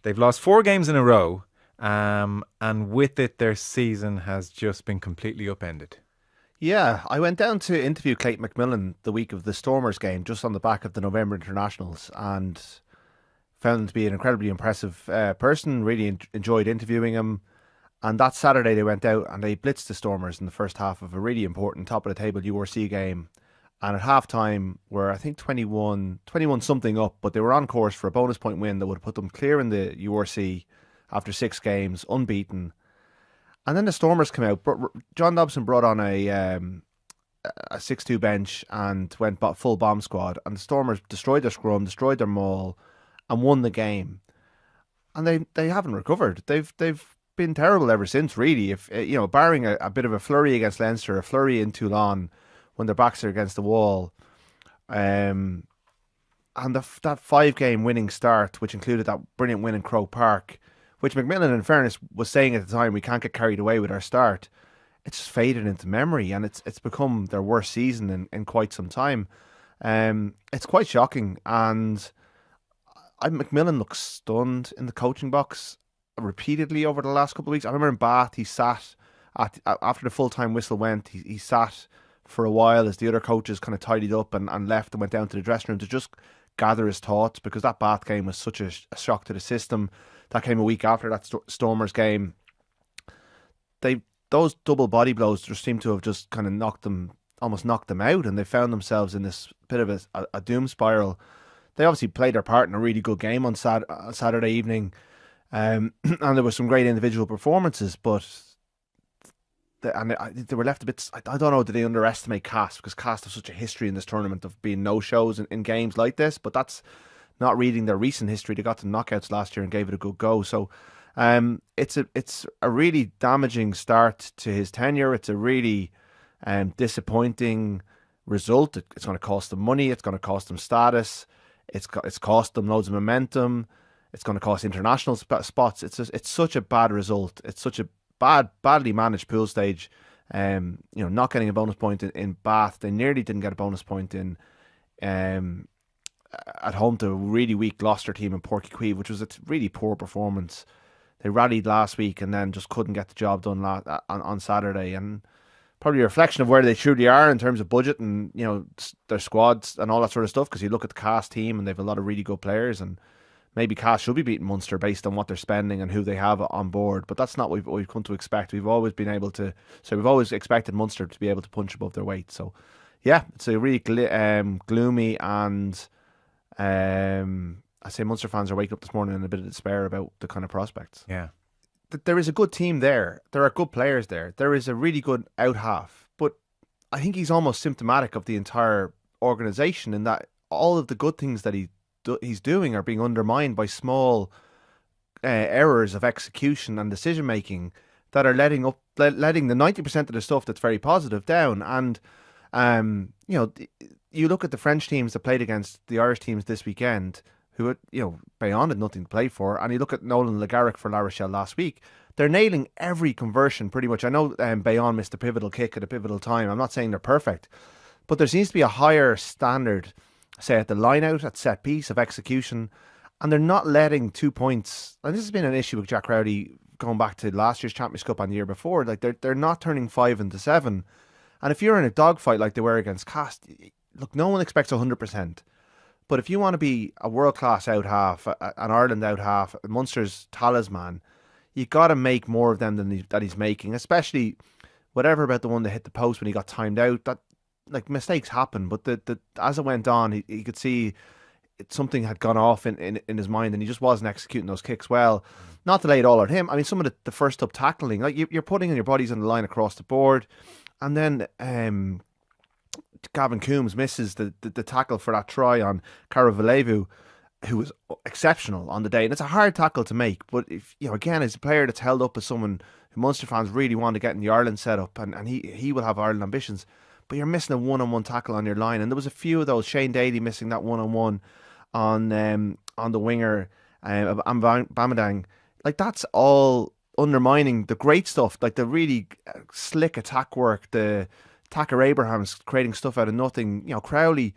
They've lost 4 games in a row, and with it, their season has just been completely upended. Yeah, I went down to interview Clayton McMillan the week of the Stormers game, just on the back of the November internationals, and found him to be an incredibly impressive person. Really enjoyed interviewing him. And that Saturday they went out and they blitzed the Stormers in the first half of a really important top of the table URC game. And at half time, were I think 21 something up, but they were on course for a bonus point win that would have put them clear in the URC after 6 games, unbeaten. And then the Stormers came out. John Dobson brought on a 6-2 bench and went full bomb squad. And the Stormers destroyed their scrum, destroyed their maul, and won the game. And they haven't recovered. They've been terrible ever since. Really, if barring a bit of a flurry against Leinster, a flurry in Toulon when their backs are against the wall, and that 5-game winning start, which included that brilliant win in Croke Park, which McMillan, in fairness, was saying at the time, we can't get carried away with our start. It's just faded into memory, and it's become their worst season in quite some time. It's quite shocking, and McMillan looks stunned in the coaching box repeatedly over the last couple of weeks. I remember in Bath, he sat after the full-time whistle went, he sat for a while as the other coaches kind of tidied up and left and went down to the dressing room to just gather his thoughts, because that Bath game was such a shock to the system. That came a week after that Stormers game. Those double body blows just seem to have just kind of almost knocked them out, and they found themselves in this bit of a doom spiral. They obviously played their part in a really good game on Saturday evening, and there were some great individual performances, but they were left a bit. I don't know, did they underestimate Cast, because Cast have such a history in this tournament of being no shows in games like this, but that's not reading their recent history. They got to knockouts last year and gave it a good go. So it's a really damaging start to his tenure. It's a really disappointing result. It's going to cost them money. It's going to cost them status. It's cost them loads of momentum. It's going to cost international spots. It's such a bad result. It's such a badly managed pool stage. Not getting a bonus point in Bath. They nearly didn't get a bonus point in at home to a really weak Gloucester team in Porky Quay, which was a really poor performance. They rallied last week and then just couldn't get the job done on Saturday, and probably a reflection of where they truly are in terms of budget and their squads and all that sort of stuff. Because you look at the Cast team and they have a lot of really good players, and maybe Cast should be beating Munster based on what they're spending and who they have on board. But that's not what we've come to expect. We've always expected Munster to be able to punch above their weight. So yeah, it's a really gloomy and I say Munster fans are waking up this morning in a bit of despair about the kind of prospects. Yeah. There is a good team there. There are good players there. There is a really good out half. But I think he's almost symptomatic of the entire organisation, in that all of the good things that he's doing are being undermined by small errors of execution and decision making that are letting the 90% of the stuff that's very positive down. And you look at the French teams that played against the Irish teams this weekend, who Bayonne had nothing to play for, and you look at Nolan Le Garrec for La Rochelle last week, they're nailing every conversion pretty much. I know Bayonne missed a pivotal kick at a pivotal time. I'm not saying they're perfect, but there seems to be a higher standard, say at the line out, at set piece of execution, and they're not letting 2 points. And this has been an issue with Jack Rowley going back to last year's Champions Cup and the year before. Like they're not turning 5 into 7. And if you're in a dogfight like they were against Cast, look, no one expects 100%. But if you want to be a world-class out half, an Ireland out half, Munster's talisman, you got to make more of them than that he's making. Especially whatever about the one that hit the post when he got timed out. That, like, mistakes happen, but as it went on, he could see something had gone off in his mind, and he just wasn't executing those kicks well. Not to lay it all at him. I mean, some of the first up tackling, like you're putting your bodies on the line across the board, and then Gavin Coombs misses the tackle for that try on Caravalevu, who was exceptional on the day. And it's a hard tackle to make, but if again, as a player that's held up as someone who Munster fans really want to get in the Ireland setup, and he will have Ireland ambitions, but you're missing a one-on-one tackle on your line. And there was a few of those. Shane Daly missing that one-on-one on the winger, Bamadang. Like, that's all undermining the great stuff, like the really slick attack work, the Tacker Abrahams creating stuff out of nothing. Crowley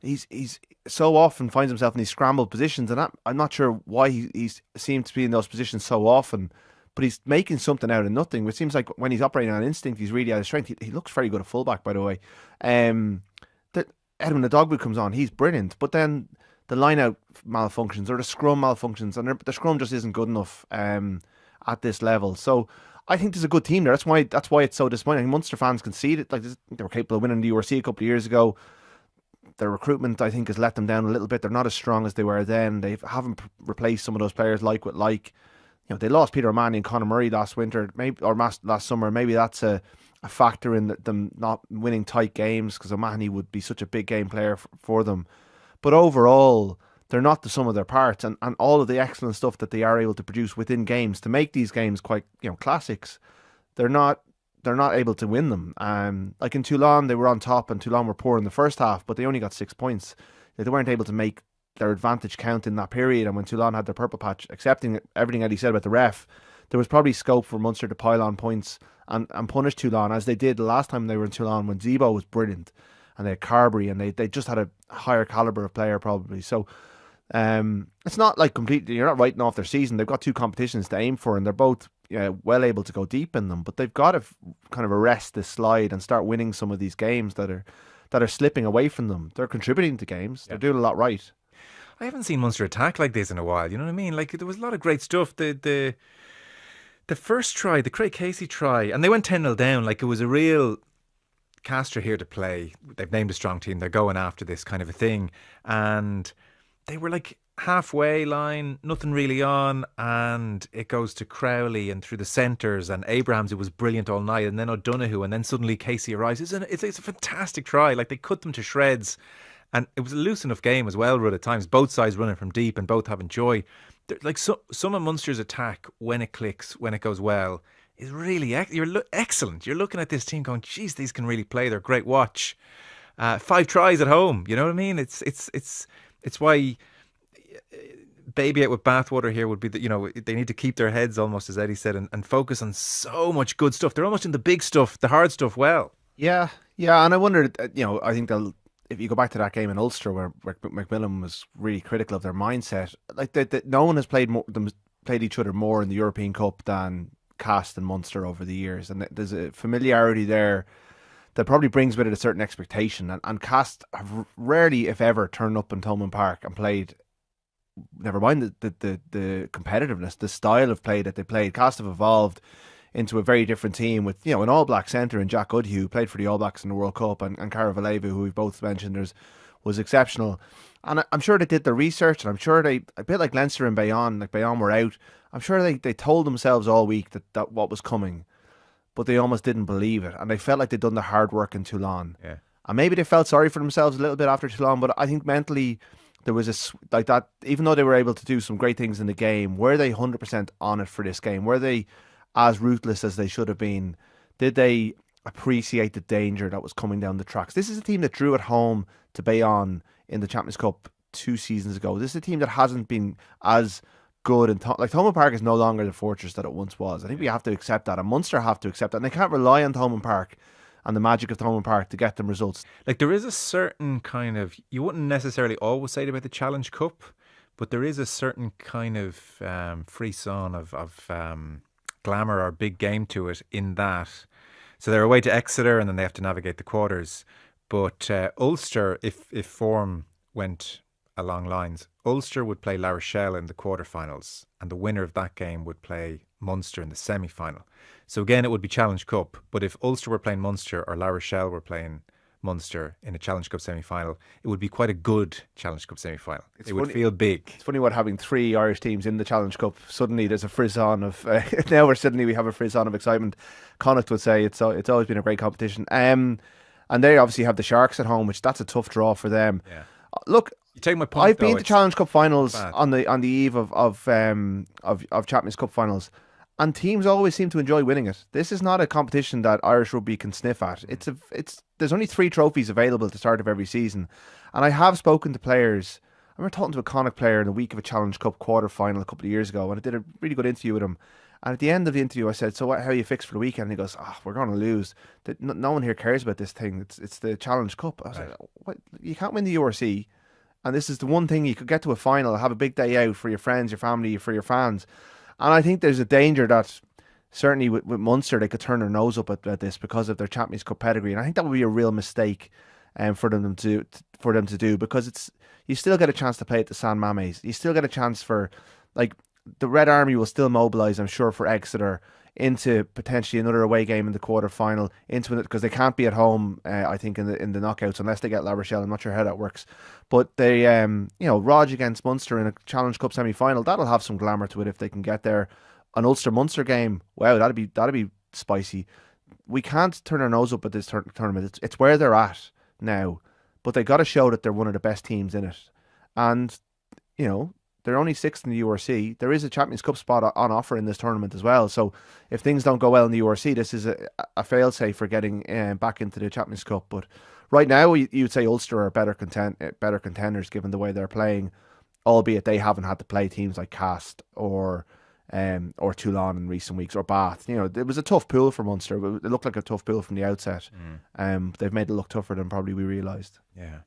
he's so often finds himself in these scrambled positions, and I'm not sure why he seems to be in those positions so often. But he's making something out of nothing. It seems like when he's operating on instinct, he's really out of strength. He looks very good at fullback, by the way. That Edwin Adogbu comes on, he's brilliant. But then the line out malfunctions or the scrum malfunctions, and the scrum just isn't good enough at this level. So I think there's a good team there. That's why it's so disappointing. Munster fans conceded, like they were capable of winning the URC a couple of years ago. Their recruitment, I think, has let them down a little bit. They're not as strong as they were then. They haven't replaced some of those players like with like. You know, they lost Peter O'Mahony and Conor Murray last winter, maybe or last summer. Maybe that's a factor in them not winning tight games because O'Mahony would be such a big game player for them. But overall, they're not the sum of their parts, and all of the excellent stuff that they are able to produce within games to make these games quite classics. They're not able to win them. Like in Toulon, they were on top, and Toulon were poor in the first half, but they only got 6 points. They weren't able to make their advantage count in that period, and when Toulon had their purple patch, accepting everything Eddie said about the ref, there was probably scope for Munster to pile on points and punish Toulon, as they did the last time they were in Toulon when Zebo was brilliant, and they had Carberry, and they just had a higher calibre of player probably. So it's not like completely, you're not writing off their season. They've got two competitions to aim for, and they're both well able to go deep in them, but they've got to kind of arrest this slide and start winning some of these games that are slipping away from them. They're contributing to games. They're doing a lot right. I haven't seen Munster attack like this in a while. You know what I mean? Like there was a lot of great stuff. The first try, the Craig Casey try, and they went 10-0 down. Like it was a real Castor here to play. They've named a strong team. They're going after this kind of a thing, and they were like halfway line, nothing really on, and it goes to Crowley and through the centres and Abrahams, who was brilliant all night, and then O'Donoghue, and then suddenly Casey arrives. It's a fantastic try. Like they cut them to shreds. And it was a loose enough game as well, Rudd, at times. Both sides running from deep and both having joy. Like some of Munster's attack, when it clicks, when it goes well, is really excellent. You're looking at this team going, geez, these can really play. They're a great watch. 5 tries at home. You know what I mean? It's why baby out with bathwater here would be that they need to keep their heads almost, as Eddie said, and focus on so much good stuff. They're almost in the big stuff, the hard stuff. Well, yeah, and I wondered. I think if you go back to that game in Ulster where Macmillan was really critical of their mindset, like no one has played each other more in the European Cup than Cast and Munster over the years, and there's a familiarity there that probably brings with it a certain expectation. And Cast have rarely, if ever, turned up in Thomond Park and played. Never mind the competitiveness, the style of play that they played. Cast have evolved into a very different team with, an all-black centre in Jack Goodhue, who played for the All Blacks in the World Cup, and Cara Valeva, who we've both mentioned, was exceptional. And I'm sure they did the research, and I'm sure a bit like Leinster and Bayonne, like Bayonne were out, I'm sure they told themselves all week that what was coming, but they almost didn't believe it, and they felt like they'd done the hard work in Toulon. Yeah. And maybe they felt sorry for themselves a little bit after Toulon, but I think mentally there was like that, even though they were able to do some great things in the game, were they 100% on it for this game? Were they as ruthless as they should have been? Did they appreciate the danger that was coming down the tracks? This is a team that drew at home to Bayonne in the Champions Cup 2 seasons ago. This is a team that hasn't been as good, and Thomond Park is no longer the fortress that it once was. I think we have to accept that, and Munster have to accept that, and they can't rely on Thomond Park and the magic of Thomond Park to get them results. Like there is a certain kind of, you wouldn't necessarily always say it about the Challenge Cup, but there is a certain kind of frisson of glamour or big game to it in that. So they're away to Exeter and then they have to navigate the quarters. But Ulster, if form went along lines, Ulster would play La Rochelle in the quarterfinals, and the winner of that game would play Munster in the semi-final. So again, it would be Challenge Cup. But if Ulster were playing Munster or La Rochelle were playing Munster in a Challenge Cup semi-final, it would be quite a good Challenge Cup semi-final. It would feel big. It's funny what having 3 Irish teams in the Challenge Cup, suddenly there's a frisson of now we have a frisson of excitement. Connacht would say it's always been a great competition. And they obviously have the Sharks at home, which that's a tough draw for them. Yeah. Look, you take my point. I've been to Challenge Cup finals on the eve of Champions Cup finals, and teams always seem to enjoy winning it. This is not a competition that Irish rugby can sniff at. There's only 3 trophies available at the start of every season, and I have spoken to players remember talking to a Connacht player in the week of a Challenge Cup quarter final a couple of years ago, and I did a really good interview with him. And at the end of the interview, I said, "So how are you fixed for the weekend?" And he goes, "We're going to lose. No one here cares about this thing. It's the Challenge Cup." I was like, "What? You can't win the URC, and this is the one thing you could get to a final, have a big day out for your friends, your family, for your fans." And I think there's a danger that certainly with Munster they could turn their nose up at this because of their Champions Cup pedigree, and I think that would be a real mistake for them to do, because you still get a chance to play at the San Mames. You still get a chance for, like, the Red Army will still mobilise, I'm sure, for Exeter into potentially another away game in the quarter final, into it, because they can't be at home. I think in the knockouts unless they get La Rochelle. I'm not sure how that works, but they Rog against Munster in a Challenge Cup semi final, that'll have some glamour to it if they can get there. An Ulster Munster game, wow, that'd be spicy. We can't turn our nose up at this tournament. It's where they're at now, but they got to show that they're one of the best teams in it, and they're only sixth in the URC. There is a Champions Cup spot on offer in this tournament as well. So if things don't go well in the URC, this is a fail-safe for getting back into the Champions Cup. But right now, you'd say Ulster are better contenders given the way they're playing, albeit they haven't had to play teams like Cast or Toulon in recent weeks, or Bath. It was a tough pool for Munster. It looked like a tough pool from the outset. They've made it look tougher than probably we realised. Yeah.